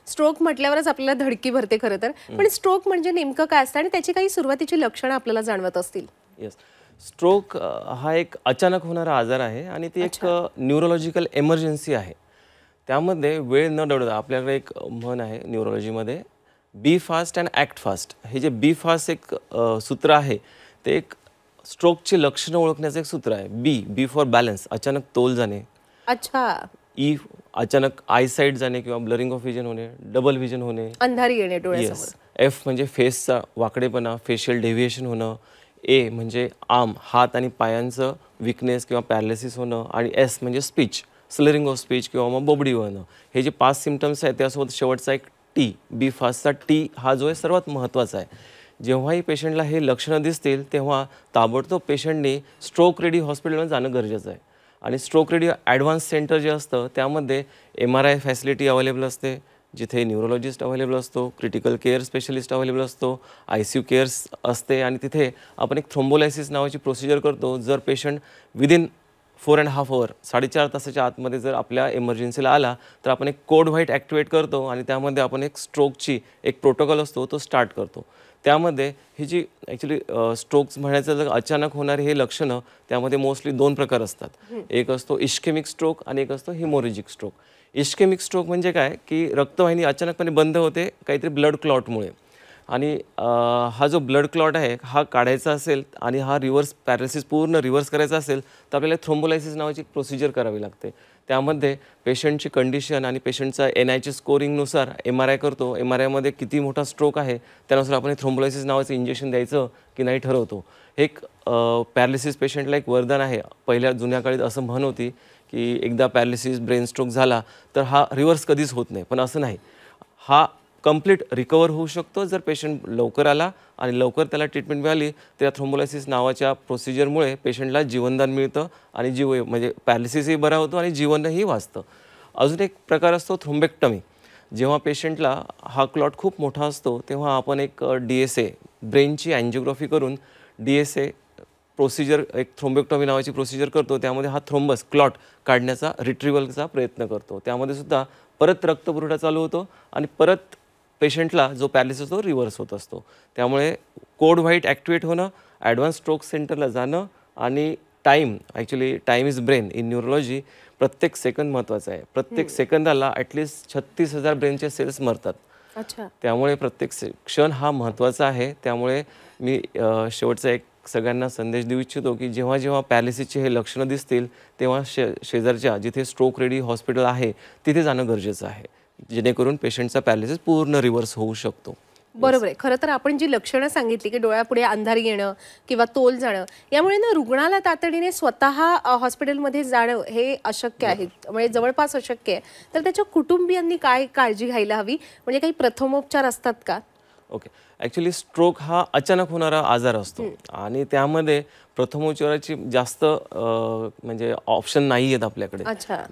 Stroke म्हटल्यावरच आपल्याला धडकी भरते खरं तर, पण स्ट्रोक म्हणजे नेमकं काय असतं आणि त्याची काही सुरुवातीची लक्षणं आपल्याला जाणवत असतील? येस. स्ट्रोक हा एक अचानक होणारा आजार आहे आणि ती एक न्यूरोलॉजिकल एमर्जन्सी आहे. त्यामध्ये वेळ न दवडता आपल्याकडे एक म्हण आहे न्यूरोलॉजीमध्ये, बी फास्ट अँड ॲक्ट फास्ट. हे जे बी फास्ट एक सूत्र आहे, ते एक स्ट्रोकची लक्षणं ओळखण्याचं एक सूत्र आहे. बी फॉर बॅलन्स, अचानक तोल जाणे. अच्छा. ई अचानक आयसाईट जाणे किंवा ब्लरिंग ऑफ विजन होणे, डबल विजन होणे. अंधारी येणे डोळ्यासमोर. एफ म्हणजे फेसचा वाकडेपणा, फेशियल डेव्हिएशन होणं. ए म्हणजे आर्म, हात आणि पायांचं विकनेस किंवा पॅरालिसिस होणं. आणि एस म्हणजे स्पीच, स्लरिंग ऑफ स्पीच किंवा मग बोबडी होणं. हे जे 5 सिम्पटम्स आहेत त्यासोबत शेवटचा एक टी, बी फास्टचा टी हा जो आहे सर्वात महत्त्वाचा आहे. जेव्हाही पेशंटला हे लक्षणं दिसतील तेव्हा ताबडतोब पेशंटनी स्ट्रोक रेडी हॉस्पिटलमध्ये जाणं गरजेचं आहे. आणि स्ट्रोक रेडी ॲडव्हान्स सेंटर जे असतं त्यामध्ये MRI फॅसिलिटी अवेलेबल असते, जिथे न्यूरोलॉजिस्ट अवेलेबल असतो, क्रिटिकल केअर स्पेशलिस्ट अवेलेबल असतो, ICU केअर्स असते आणि तिथे आपण एक थ्रोम्बोलायसिस नावाची प्रोसिजर करतो. जर पेशंट विदिन 4.5 hour 4.5 तासाच्या आतमध्ये जर आपल्या इमर्जन्सीला आला तर आपण एक कोड व्हाईट ॲक्टिवेट करतो आणि त्यामध्ये आपण एक स्ट्रोकची एक प्रोटोकॉल असतो तो स्टार्ट करतो. त्यामध्ये ही जी ॲक्च्युली स्ट्रोक्स म्हणायचं जर अचानक होणारे हे लक्षणं त्यामध्ये मोस्टली 2 प्रकार असतात. एक असतो इश्केमिक स्ट्रोक आणि एक असतो हिमोरेजिक स्ट्रोक. इश्केमिक स्ट्रोक म्हणजे काय की रक्तवाहिनी अचानकपणे बंद होते काहीतरी ब्लड क्लॉटमुळे. आणि हा जो ब्लड क्लॉट आहे हा काढायचा असेल आणि हा रिव्हर्स पॅरालिसिस पूर्ण रिव्हर्स करायचा असेल तर आपल्याला थ्रोम्बोलायसिस नावाची प्रोसिजर करावी लागते. त्यामध्ये पेशंटची कंडिशन आणि पेशंटचा NIH स्कोरिंगनुसार MRI करतो. MRIमध्ये किती मोठा स्ट्रोक आहे त्यानुसार आपण थ्रोम्बोलायसिस नावाचं इंजेक्शन द्यायचं की नाही ठरवतो. एक पॅरालिसिस पेशंटला एक वरदान आहे. पहिल्या जुन्या काळात असं म्हण होती की एकदा पॅरालिसिस ब्रेन स्ट्रोक झाला तर हा रिव्हर्स कधीच होत नाही, पण असं नाही. हा कंप्लीट रिकवर होऊ शकतो जर पेशंट लवकर आला आणि लवकर त्याला ट्रीटमेंट मिळाली तर या थ्रोम्बोलायसिस नावाच्या प्रोसिजरमुळे पेशंटला जीवनदान मिळतं आणि म्हणजे पॅरालिसिसही बरा होतो आणि जीवनही वाचतं. अजून एक प्रकार असतो थ्रोम्बेक्टमी. जेव्हा पेशंटला हा क्लॉट खूप मोठा असतो तेव्हा आपण एक DSA ब्रेनची अँजिओग्राफी करून DSA प्रोसिजर एक थ्रोम्बेक्टॉमी नावाची प्रोसिजर करतो. त्यामध्ये हा थ्रोम्बस क्लॉट काढण्याचा रिट्रिव्हलचा प्रयत्न करतो. त्यामध्ये सुद्धा परत रक्तपुरवठा चालू होतो आणि परत पेशंटला जो पॅरालिसिस तो रिव्हर्स होत असतो. त्यामुळे कोड व्हाईट ॲक्टिवेट होणं, ॲडव्हान्स स्ट्रोक सेंटरला जाणं आणि actually time is brain in neurology. प्रत्येक सेकंद महत्त्वाचा आहे. प्रत्येक सेकंदाला ॲटलिस्ट 36,000 ब्रेनचे सेल्स मरतात. अच्छा. त्यामुळे प्रत्येक क्षण हा महत्त्वाचा आहे. त्यामुळे मी शेवटचा एक सगळ्यांना संदेश देऊ इच्छितो की जेव्हा जेव्हा पॅरालिसिसचे हे लक्षणं दिसतील तेव्हा शेजारच्या जिथे स्ट्रोक रेडी हॉस्पिटल आहे तिथे जाणं गरजेचं आहे, जेणेकरून पेशंटचा पॅरालिसिस पूर्ण रिव्हर्स होऊ शकतो. बरोबर आहे. खरं तर आपण जी लक्षणं सांगितली की डोळ्यापुढे अंधारी येणं किंवा तोल जाणं, यामुळे ना रुग्णाला तातडीने स्वतः हॉस्पिटलमध्ये जाणं हे अशक्य आहे, म्हणजे जवळपास अशक्य आहे. तर त्याच्या कुटुंबियांनी काय काळजी घ्यायला हवी, म्हणजे काही प्रथमोपचार असतात का? ओके. ॲक्च्युली स्ट्रोक हा अचानक होणारा आजार असतो आणि त्यामध्ये प्रथमोपचाराची जास्त म्हणजे ऑप्शन नाही आहेत आपल्याकडे.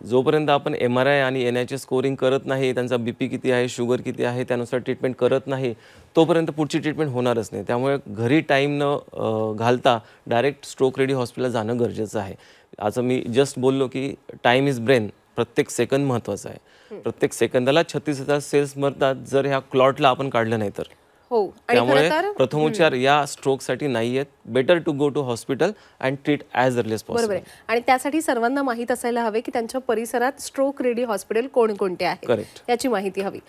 जोपर्यंत आपण MRI आणि NIH स्कोरिंग करत नाही, त्यांचा BP किती आहे, शुगर किती आहे त्यानुसार ट्रीटमेंट करत नाही, तोपर्यंत पुढची ट्रीटमेंट होणारच नाही. त्यामुळे घरी टाईम न घालता डायरेक्ट स्ट्रोक रेडी हॉस्पिटलला जाणं गरजेचं आहे. असं मी जस्ट बोललो की टाईम इज ब्रेन, प्रत्येक सेकंद महत्त्वाचा आहे. प्रत्येक सेकंदाला 36,000 सेल्स मरतात जर ह्या क्लॉटला आपण काढलं नाही तर. त्यामुळे प्रथमोपचार या स्ट्रोकसाठी नाही आहेत. Better to go to hospital and treat as early as possible. बरोबर आहे. आणि त्यासाठी सर्वांना माहीत असायला हवे की त्यांच्या परिसरात स्ट्रोक रेडी हॉस्पिटल कोणकोणते आहे, करेक्ट, याची माहिती हवी.